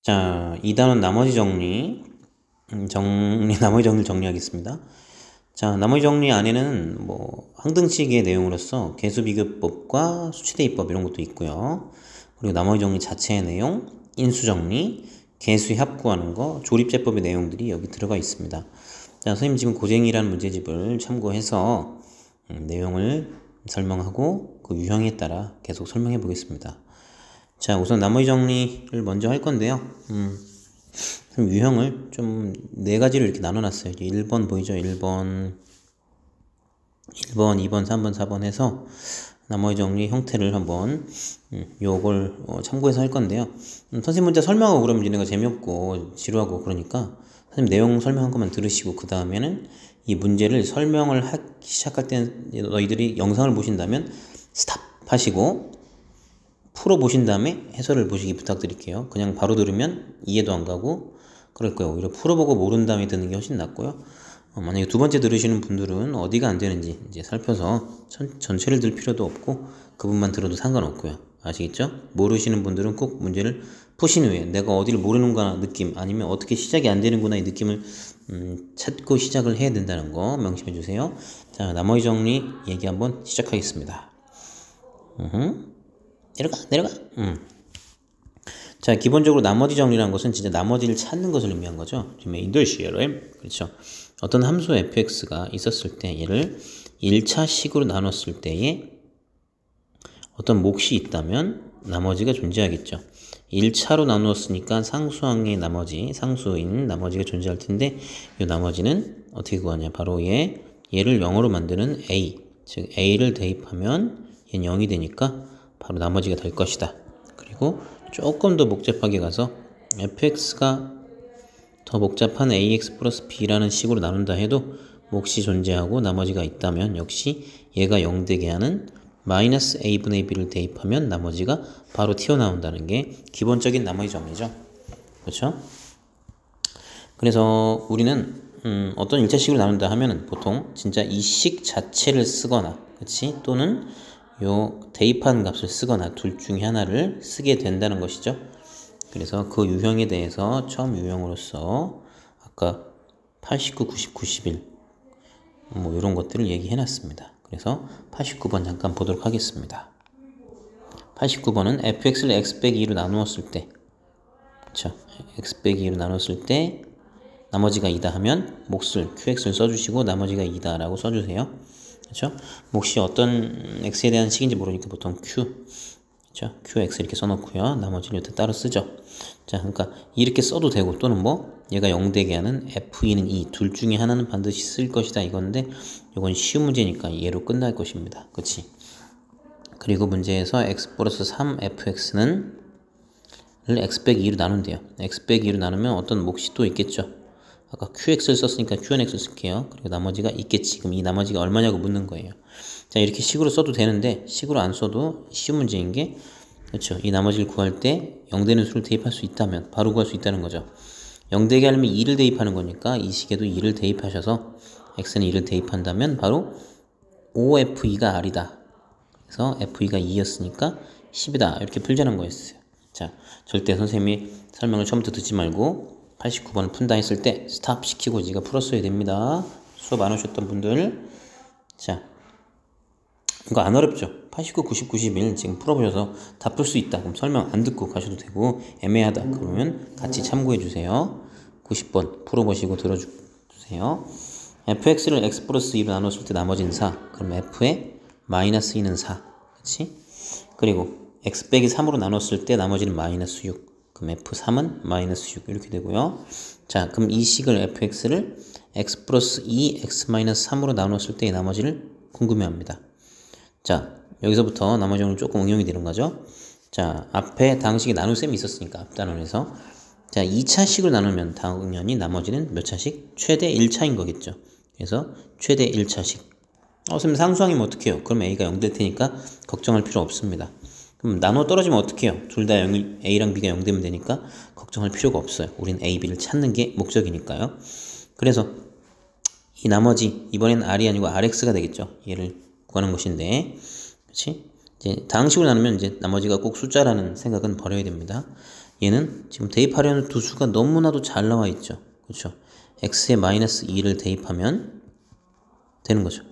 자, 2단원 나머지 나머지 정리를 정리하겠습니다. 자, 나머지 정리 안에는 항등식의 내용으로서 개수비교법과 수치대입법 이런 것도 있고요. 그리고 나머지 정리 자체의 내용, 인수정리, 개수합 구하는 거, 조립제법의 내용들이 여기 들어가 있습니다. 자, 선생님 지금 고쟁이라는 문제집을 참고해서 내용을 설명하고 그 유형에 따라 계속 설명해 보겠습니다. 자, 우선 나머지 정리를 먼저 할 건데요. 유형을 좀 4가지로 이렇게 나눠놨어요. 1번 보이죠? 1번, 2번, 3번, 4번 해서 나머지 정리 형태를 한번 요걸 참고해서 할 건데요. 선생님 문제 설명하고 그러면 니네가 재미없고 지루하고 그러니까 선생님 내용 설명한 것만 들으시고 그 다음에는 이 문제를 설명을 하기 시작할 때는 너희들이 영상을 보신다면 스탑 하시고 풀어보신 다음에 해설을 보시기 부탁드릴게요. 그냥 바로 들으면 이해도 안 가고 그럴 거예요. 오히려 풀어보고 모른 다음에 듣는 게 훨씬 낫고요. 만약에 두 번째 들으시는 분들은 어디가 안 되는지 이제 살펴서 전체를 들 필요도 없고 그 부분만 들어도 상관없고요. 아시겠죠? 모르시는 분들은 꼭 문제를 푸신 후에 내가 어디를 모르는구나 느낌 아니면 어떻게 시작이 안 되는구나 이 느낌을 찾고 시작을 해야 된다는 거 명심해 주세요. 자, 나머지 정리 얘기 한번 시작하겠습니다. 내려가. 자, 기본적으로 나머지 정리라는 것은 진짜 나머지를 찾는 것을 의미한 거죠. 그렇죠. 어떤 함수 fx가 있었을 때 얘를 1차식으로 나눴을 때에 어떤 몫이 있다면 나머지가 존재하겠죠. 1차로 나누었으니까 상수항의 나머지, 상수인 나머지가 존재할 텐데 이 나머지는 어떻게 구하냐. 바로 얘를 0으로 만드는 a, 즉 a를 대입하면 얘는 0이 되니까 바로 나머지가 될 것이다. 그리고 조금 더 복잡하게 가서 fx가 더 복잡한 ax 플러스 b라는 식으로 나눈다 해도 몫이 존재하고 나머지가 있다면 역시 얘가 0 되게 하는 마이너스 a분의 b를 대입하면 나머지가 바로 튀어나온다는 게 기본적인 나머지 정리죠. 그렇죠? 그래서 우리는 어떤 1차식으로 나눈다 하면은 보통 진짜 이 식 자체를 쓰거나 그치? 또는 요 대입한 값을 쓰거나 둘 중에 하나를 쓰게 된다는 것이죠. 그래서 그 유형에 대해서 처음 유형으로서 아까 89, 90, 91 이런 것들을 얘기해 놨습니다. 그래서 89번 잠깐 보도록 하겠습니다. 89번은 fx를 x 빼기 2로 나누었을 때 그쵸? x 빼기 2로 나눴을 때 나머지가 2다 하면 몫을 qx를 써주시고 나머지가 2다 라고 써주세요. 그렇죠? 몫이 어떤 x에 대한 식인지 모르니까 보통 q, 그렇죠? qx 이렇게 써놓고요. 나머지는 여기다 따로 쓰죠. 자, 그러니까 이렇게 써도 되고 또는 얘가 0 되게 하는 f2는 2, 둘 중에 하나는 반드시 쓸 것이다 이건데 이건 쉬운 문제니까 얘로 끝날 것입니다. 그렇지? 그리고 문제에서 x 플러스 3fx는 x 빼기 2로 나눈대요. x 빼기 2로 나누면 어떤 몫이 또 있겠죠. 아까 qx를 썼으니까 qnx를 쓸게요. 그리고 나머지가 있겠지. 그럼 이 나머지가 얼마냐고 묻는 거예요. 자, 이렇게 식으로 써도 되는데 식으로 안 써도 쉬운 문제인 게 그렇죠. 이 나머지를 구할 때 0 되는 수를 대입할 수 있다면 바로 구할 수 있다는 거죠. 0 되게 하려면 2를 대입하는 거니까 이 식에도 2를 대입하셔서 x는 2를 대입한다면 바로 5f2가 r이다. 그래서 f2가 2였으니까 10이다. 이렇게 풀자는 거였어요. 자, 절대 선생님이 설명을 처음부터 듣지 말고 89번을 푼다 했을 때 스탑 시키고 네가 풀었어야 됩니다. 수업 안 오셨던 분들. 자, 이거 안 어렵죠? 89, 90, 91 지금 풀어보셔서 다 풀 수 있다. 그럼 설명 안 듣고 가셔도 되고 애매하다. 그러면 같이 참고해 주세요. 90번 풀어보시고 들어주세요. fx를 x 플러스 2로 나눴을 때 나머지는 4. 그럼 f의 마이너스 2는 4. 그치? 그리고 x 빼기 3으로 나눴을 때 나머지는 마이너스 6. 그럼 f3은 마이너스 6 이렇게 되고요. 자, 그럼 이 식을 fx를 x 플러스 2, x 마이너스 3으로 나눴을 때 나머지를 궁금해합니다. 자, 여기서부터 나머지 정리 조금 응용이 되는 거죠. 자, 앞에 당식에 나눗셈이 있었으니까 앞단원에서 자, 2차식으로 나누면 당연히 나머지는 몇 차식? 최대 1차인 거겠죠. 그래서 최대 1차식. 선생님 상수항이면 어떡해요? 그럼 a가 0 될 테니까 걱정할 필요 없습니다. 그럼 나눠 떨어지면 어떻게 해요? 둘 다 A랑 B가 0 되면 되니까 걱정할 필요가 없어요. 우린 A, B를 찾는 게 목적이니까요. 그래서 이 나머지 이번엔 R이 아니고 RX가 되겠죠. 얘를 구하는 것인데 그렇지? 이제 다항식으로 나누면 이제 나머지가 꼭 숫자라는 생각은 버려야 됩니다. 얘는 지금 대입하려는 두 수가 너무나도 잘 나와 있죠. 그렇죠? x에 마이너스 2를 대입하면 되는 거죠.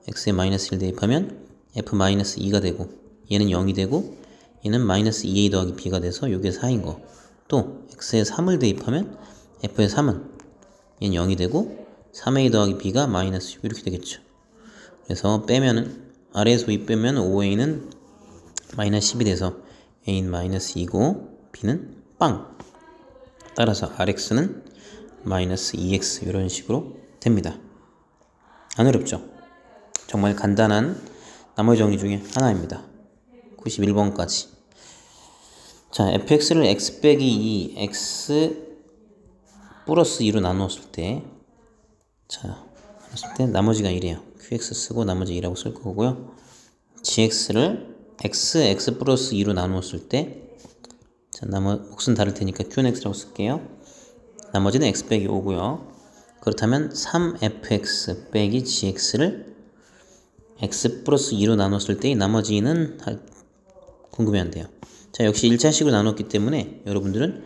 x에 마이너스 1 대입하면 f 마이너스 2가 되고 얘는 0이 되고 얘는 마이너스 2a 더하기 b가 돼서 요게 4인 거. 또 x에 3을 대입하면 f의 3은 얘는 0이 되고 3a 더하기 b가 마이너스 6 이렇게 되겠죠. 그래서 빼면은 아래에서 위 빼면 5a는 마이너스 10이 돼서 a는 마이너스 2고 b는 빵. 따라서 rx는 마이너스 2x 이런 식으로 됩니다. 안 어렵죠? 정말 간단한 나머지 정리 중에 하나입니다. 91번까지. 자, fx를 x 빼기 2, x 플러스 2로 나누었을 때, 자, 나눴을 때 나머지가 1이에요. qx 쓰고 나머지 2라고 쓸 거고요. gx를 x 플러스 2로 나누었을 때, 자, 몫은 다를 테니까 q는 x라고 쓸게요. 나머지는 x 빼기 5고요. 그렇다면 3fx 빼기 gx를 x 플러스 2로 나눴을 때의 나머지는 궁금해야 돼요. 자, 역시 1차식으로 나눴기 때문에 여러분들은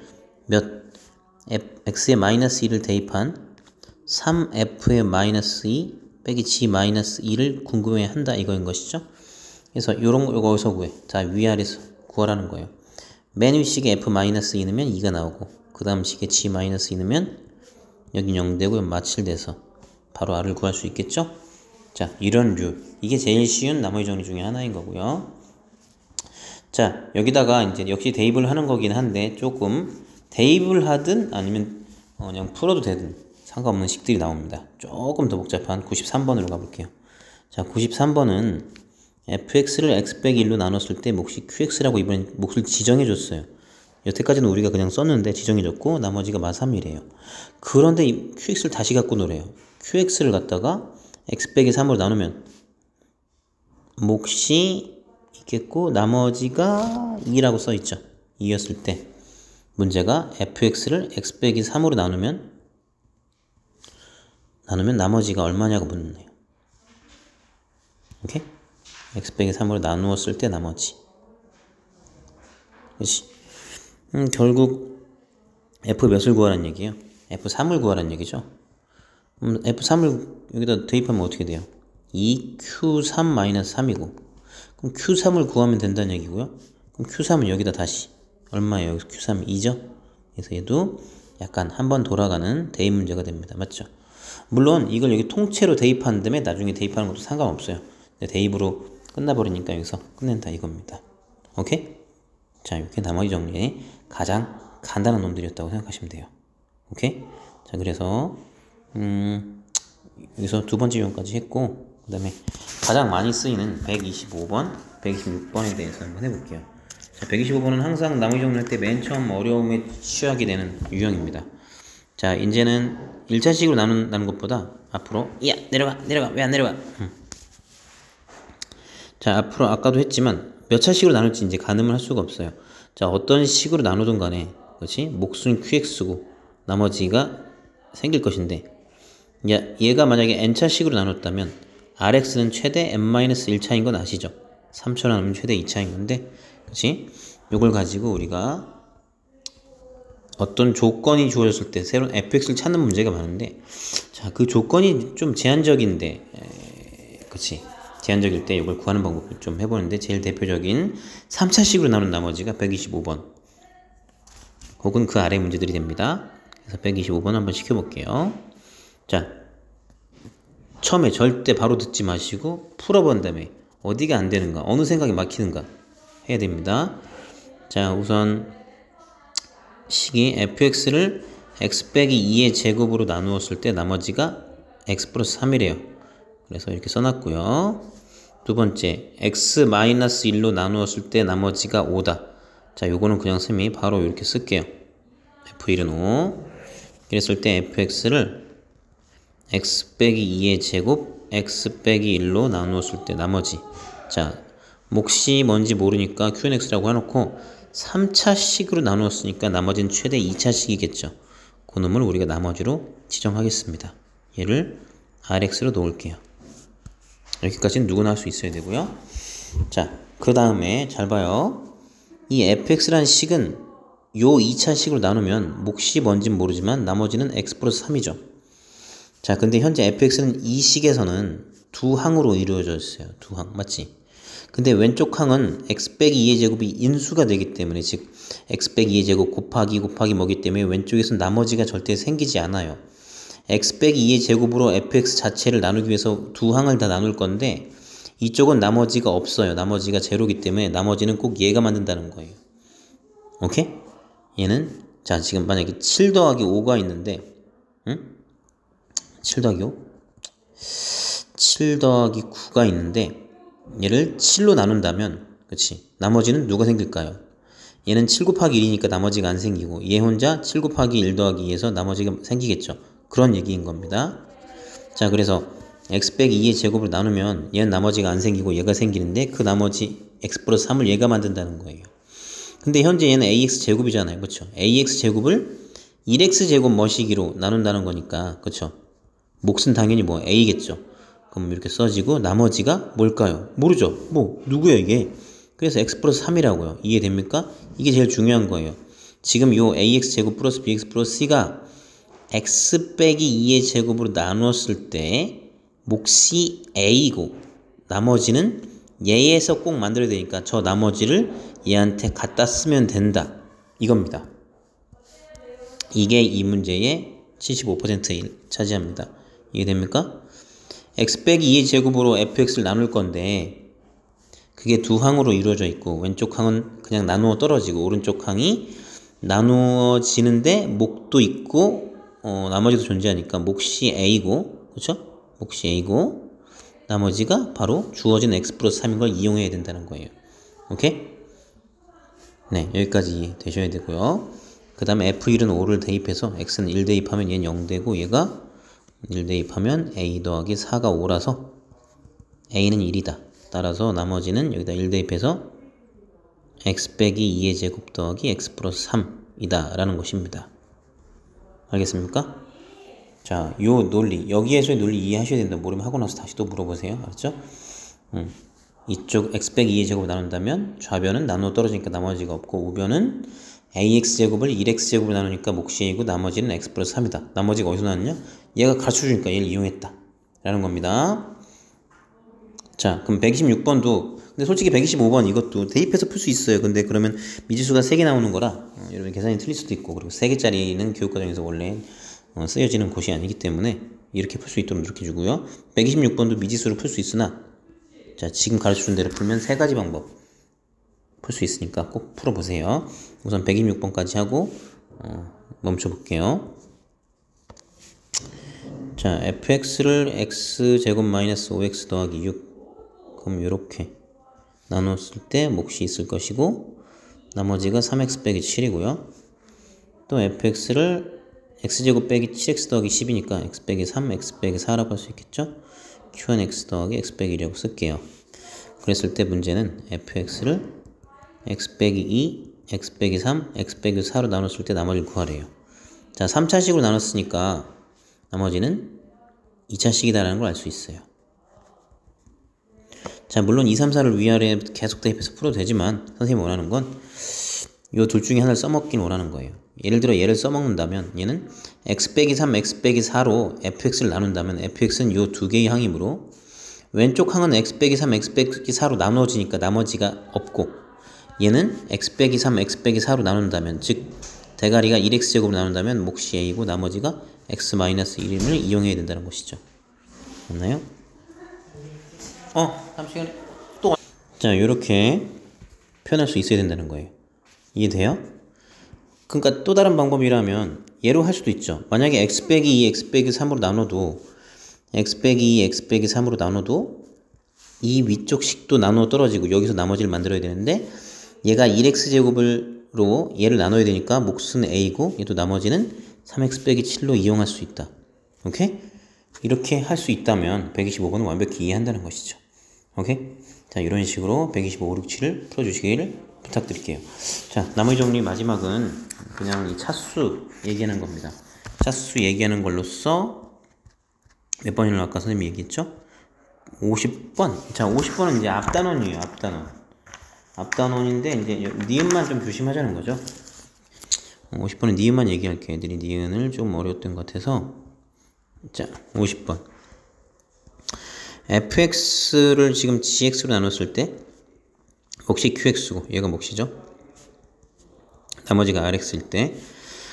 x에 마이너스 2를 대입한 3f의 마이너스 2 빼기 g 마이너스 2를 궁금해 한다 이거인 것이죠. 그래서 요런 거 어디서 구해? 자, 위아래에서 구하라는 거예요. 맨 위식에 f 마이너스 2 넣으면 2가 나오고 그 다음 식에 g 마이너스 2 넣으면 여긴 0 되고 여기 마 7 돼서 바로 r을 구할 수 있겠죠? 자, 이런 류. 이게 제일 쉬운 나머지 정리 중에 하나인 거고요. 자, 여기다가 이제 역시 대입을 하는 거긴 한데 조금 대입을 하든 아니면 그냥 풀어도 되든 상관없는 식들이 나옵니다. 조금 더 복잡한 93번으로 가볼게요. 자, 93번은 fx를 x 빼기 1로 나눴을 때 몫이 qx라고 이번엔 몫을 지정해 줬어요. 여태까지는 우리가 그냥 썼는데 지정해 줬고 나머지가 마3이래요. 그런데 이 qx를 다시 갖고 노래요. qx를 갖다가 x 빼기 3으로 나누면 몫이 있겠고 나머지가 2라고 써있죠. 2였을 때 문제가 fx를 x 빼기 3으로 나누면 나머지가 얼마냐고 묻네요. 오케이? x 빼기 3으로 나누었을 때 나머지. 그렇지? 결국 f 몇을 구하라는 얘기예요? f3을 구하라는 얘기죠. f3을 여기다 대입하면 어떻게 돼요? 2q3-3이고 그럼 q3을 구하면 된다는 얘기고요. 그럼 q3은 여기다 다시 얼마예요? 여기서 q3 2죠? 그래서 얘도 약간 한번 돌아가는 대입 문제가 됩니다. 맞죠? 물론 이걸 여기 통째로 대입한 다음에 나중에 대입하는 것도 상관없어요. 대입으로 끝나버리니까 여기서 끝낸다 이겁니다. 오케이? 자, 이렇게 나머지 정리에 가장 간단한 놈들이었다고 생각하시면 돼요. 오케이? 자, 그래서 여기서 두 번째 유형까지 했고 그 다음에 가장 많이 쓰이는 125번, 126번에 대해서 한번 해볼게요. 자, 125번은 항상 나머지 정리할 때 맨 처음 어려움에 취하게 되는 유형입니다. 자, 이제는 1차식으로 나누는 것보다 앞으로 야 내려가 왜 안 내려가? 자, 앞으로 아까도 했지만 몇 차식으로 나눌지 이제 가늠을 할 수가 없어요. 자, 어떤 식으로 나누든 간에 그렇지? 몫은 qx고 나머지가 생길 것인데 얘가 만약에 n차식으로 나눴다면 rx는 최대 n-1차인 건 아시죠? 3차로 나누면 최대 2차인 건데 그렇지? 요걸 가지고 우리가 어떤 조건이 주어졌을 때 새로운 fx를 찾는 문제가 많은데 자, 그 조건이 좀 제한적인데 그렇지? 제한적일 때 이걸 구하는 방법을 좀 해보는데 제일 대표적인 3차식으로 나눈 나머지가 125번 혹은 그 아래 문제들이 됩니다. 그래서 125번 한번 시켜볼게요. 자, 처음에 절대 바로 듣지 마시고 풀어본 다음에 어디가 안 되는가 어느 생각이 막히는가 해야 됩니다. 자, 우선 식이 fx를 x 빼기 2의 제곱으로 나누었을 때 나머지가 x 플러스 3이래요. 그래서 이렇게 써놨고요. 두 번째, x-1로 나누었을 때 나머지가 5다. 자, 요거는 그냥 쌤이 바로 이렇게 쓸게요. f1은 5. 이랬을 때 fx를 x 빼기 2의 제곱, x 빼기 1로 나누었을 때 나머지. 자, 몫이 뭔지 모르니까 qnx라고 해놓고 3차식으로 나누었으니까 나머지는 최대 2차식이겠죠. 그 놈을 우리가 나머지로 지정하겠습니다. 얘를 rx로 놓을게요. 여기까지는 누구나 할 수 있어야 되고요. 자, 그 다음에 잘 봐요. 이 fx란 식은 요 2차식으로 나누면 몫이 뭔진 모르지만 나머지는 x 플러스 3이죠. 자, 근데 현재 fx는 이 식에서는 두 항으로 이루어져 있어요. 두 항. 맞지? 근데 왼쪽 항은 x 빼기 2의 제곱이 인수가 되기 때문에, 즉 x 빼기 2의 제곱 곱하기 뭐기 때문에 왼쪽에서 나머지가 절대 생기지 않아요. x 빼기 2의 제곱으로 fx 자체를 나누기 위해서 두 항을 다 나눌 건데 이쪽은 나머지가 없어요. 나머지가 제로기 때문에 나머지는 꼭 얘가 만든다는 거예요. 오케이? 얘는 자, 지금 만약에 7 더하기 5가 있는데, 응? 7 더하기 5? 7 더하기 9가 있는데 얘를 7로 나눈다면, 그치? 나머지는 누가 생길까요? 얘는 7 곱하기 1이니까 나머지가 안 생기고, 얘 혼자 7 곱하기 1 더하기 2에서 나머지가 생기겠죠. 그런 얘기인 겁니다. 자, 그래서 x 빼기 2의 제곱을 나누면 얘는 나머지가 안 생기고 얘가 생기는데, 그 나머지 x 플러스 3을 얘가 만든다는 거예요. 근데 현재 얘는 ax 제곱이잖아요. 그쵸? ax 제곱을 1x 제곱 머시기로 나눈다는 거니까, 그쵸? 몫은 당연히 뭐 a겠죠. 그럼 이렇게 써지고, 나머지가 뭘까요? 모르죠. 뭐 누구야 이게? 그래서 x 플러스 3이라고요. 이해됩니까? 이게 제일 중요한 거예요. 지금 요 ax 제곱 플러스 bx 플러스 c가 x 빼기 2의 제곱으로 나누었을 때 몫이 a이고, 나머지는 얘에서 꼭 만들어야 되니까 저 나머지를 얘한테 갖다 쓰면 된다, 이겁니다. 이게 이 문제의 75%를 차지합니다. 이해됩니까? x 빼기 2의 제곱으로 fx를 나눌 건데 그게 두 항으로 이루어져 있고, 왼쪽 항은 그냥 나누어 떨어지고 오른쪽 항이 나누어지는데 몫도 있고 나머지도 존재하니까 몫이 a고, 그쵸? 몫이 a고 나머지가 바로 주어진 x 플러스 3인 걸 이용해야 된다는 거예요. 오케이? 네, 여기까지 되셔야 되고요. 그 다음에 f1은 5를 대입해서 x는 1 대입하면 얘는 0 되고, 얘가 1 대입하면 a 더하기 4가 5라서 a는 1이다. 따라서 나머지는 여기다 1 대입해서 x 빼기 2의 제곱 더하기 x 플러스 3이다 라는 것입니다. 알겠습니까? 자, 요 논리, 여기에서의 논리 이해하셔야 된다. 모르면 하고 나서 다시 또 물어보세요. 알았죠? 이쪽 x 빼기 2의 제곱을 나눈다면 좌변은 나누어 떨어지니까 나머지가 없고, 우변은 ax 제곱을 1x 제곱을 나누니까 몫이 a고 나머지는 x 플러스 3이다. 나머지가 어디서 나왔냐? 얘가 가르쳐주니까 얘를 이용했다 라는 겁니다. 자, 그럼 126번도, 근데 솔직히 125번 이것도 대입해서 풀 수 있어요. 근데 그러면 미지수가 3개 나오는 거라 여러분 계산이 틀릴 수도 있고, 그리고 3개짜리는 교육과정에서 원래 쓰여지는 곳이 아니기 때문에 이렇게 풀 수 있도록 노력해주고요. 126번도 미지수를 풀 수 있으나, 자, 지금 가르쳐준 대로 풀면 3가지 방법 풀 수 있으니까 꼭 풀어보세요. 우선 126번까지 하고 멈춰볼게요. 자, fx를 x제곱 마이너스 5x 더하기 6, 그럼 이렇게 나눴을 때 몫이 있을 것이고, 나머지가 3x 빼기 7이고요. 또 fx를 x제곱 빼기 7x 더하기 10이니까 x 빼기 3, x 빼기 4라고 할 수 있겠죠? qnx 더하기 x 빼기 1이라고 쓸게요. 그랬을 때 문제는 fx를 x 빼기 2, x 빼기 3, x 빼기 4로 나눴을 때 나머지를 구하래요. 자, 3차식으로 나눴으니까 나머지는 2차식이다라는 걸 알 수 있어요. 자, 물론 2, 3, 4를 위아래 계속 대입해서 풀어도 되지만 선생님이 원하는 건 이 둘 중에 하나를 써먹긴 원하는 거예요. 예를 들어 얘를 써먹는다면 얘는 x 빼기 3, x 빼기 4로 fx를 나눈다면 fx는 이 두 개의 항이므로 왼쪽 항은 x 빼기 3, x 빼기 4로 나눠지니까 나머지가 없고, 얘는 x 빼기 3, x 빼기 4로 나눈다면, 즉 대가리가 1x제곱으로 나눈다면 몫이 a이고 나머지가 x 마이너스 1을 이용해야 된다는 것이죠. 맞나요? 잠시만요. 또. 자, 요렇게 표현할 수 있어야 된다는 거예요. 이해돼요? 그러니까 또 다른 방법이라면 얘로 할 수도 있죠. 만약에 x 빼기 2, x 빼기 3으로 나눠도, x 빼기 2, x 빼기 3으로 나눠도 이 위쪽 식도 나누어 떨어지고 여기서 나머지를 만들어야 되는데, 얘가 1x제곱으로 얘를 나눠야 되니까 몫은 a고 얘도 나머지는 3x 빼기 7로 이용할 수 있다. 오케이? 이렇게 할 수 있다면 125번은 완벽히 이해한다는 것이죠. 오케이? 자, 이런 식으로 125, 5, 6, 7을 풀어주시기를 부탁드릴게요. 자, 나머지 정리 마지막은 그냥 이 차수 얘기하는 겁니다. 차수 얘기하는 걸로써 몇 번이나 아까 선생님이 얘기했죠? 50번. 자, 50번은 이제 앞단원이에요. 앞단원. 앞단원인데 이제 니은만 좀 조심하자는 거죠. 50번은 니은만 얘기할게. 애들이 니은을 좀 어려웠던 것 같아서. 자, 50번. fx를 지금 gx로 나눴을 때 몫이 qx고 얘가 몫이죠. 나머지가 rx일 때,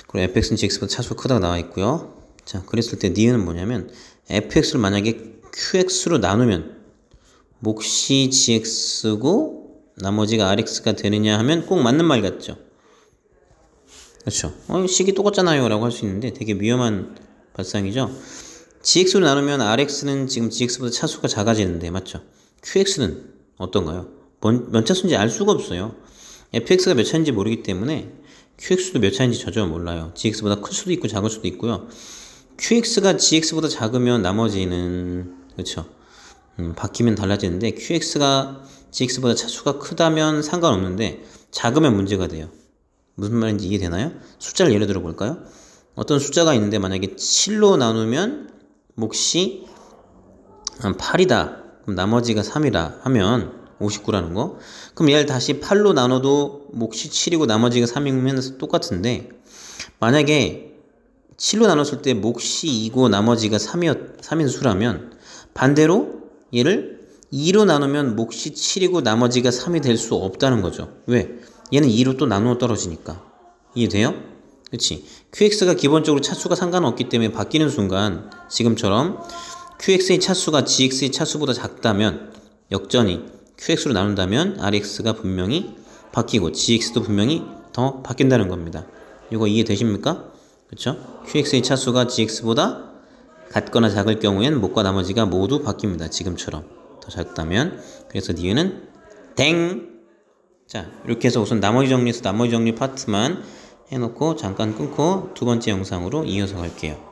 그리고 fx는 gx보다 차수가 크다고 나와 있고요. 자, 그랬을 때 니은은 뭐냐면 fx를 만약에 qx로 나누면 몫이 gx고 나머지가 rx가 되느냐 하면 꼭 맞는 말 같죠. 그렇죠. 식이 똑같잖아요 라고 할 수 있는데 되게 위험한 발상이죠. gx로 나누면 rx는 지금 gx보다 차수가 작아지는데 맞죠? qx는 어떤가요? 몇 차수인지 알 수가 없어요. fx가 몇 차인지 모르기 때문에 qx도 몇 차인지 전혀 몰라요. gx보다 클 수도 있고 작을 수도 있고요. qx가 gx보다 작으면 나머지는 그렇죠. 바뀌면 달라지는데 qx가 gx보다 차수가 크다면 상관없는데 작으면 문제가 돼요. 무슨 말인지 이해되나요? 숫자를 예를 들어 볼까요? 어떤 숫자가 있는데 만약에 7로 나누면 몫이 8이다. 그럼 나머지가 3이라 하면 59라는 거. 그럼 얘를 다시 8로 나눠도 몫이 7이고 나머지가 3이면 똑같은데 만약에 7로 나눴을 때 몫이 2고 나머지가 3인 수라면 반대로 얘를 2로 나누면 몫이 7이고 나머지가 3이 될 수 없다는 거죠. 왜? 얘는 2로 또 나누어 떨어지니까. 이해돼요? 그치? qx가 기본적으로 차수가 상관없기 때문에 바뀌는 순간 지금처럼 qx의 차수가 gx의 차수보다 작다면 역전이 qx로 나눈다면 rx가 분명히 바뀌고 gx도 분명히 더 바뀐다는 겁니다. 이거 이해되십니까? 그쵸? qx의 차수가 gx보다 같거나 작을 경우엔 몫과 나머지가 모두 바뀝니다. 지금처럼 더 작다면. 그래서 니은은 땡! 자, 이렇게 해서 우선 나머지 정리 파트만 해놓고 잠깐 끊고 두 번째 영상으로 이어서 갈게요.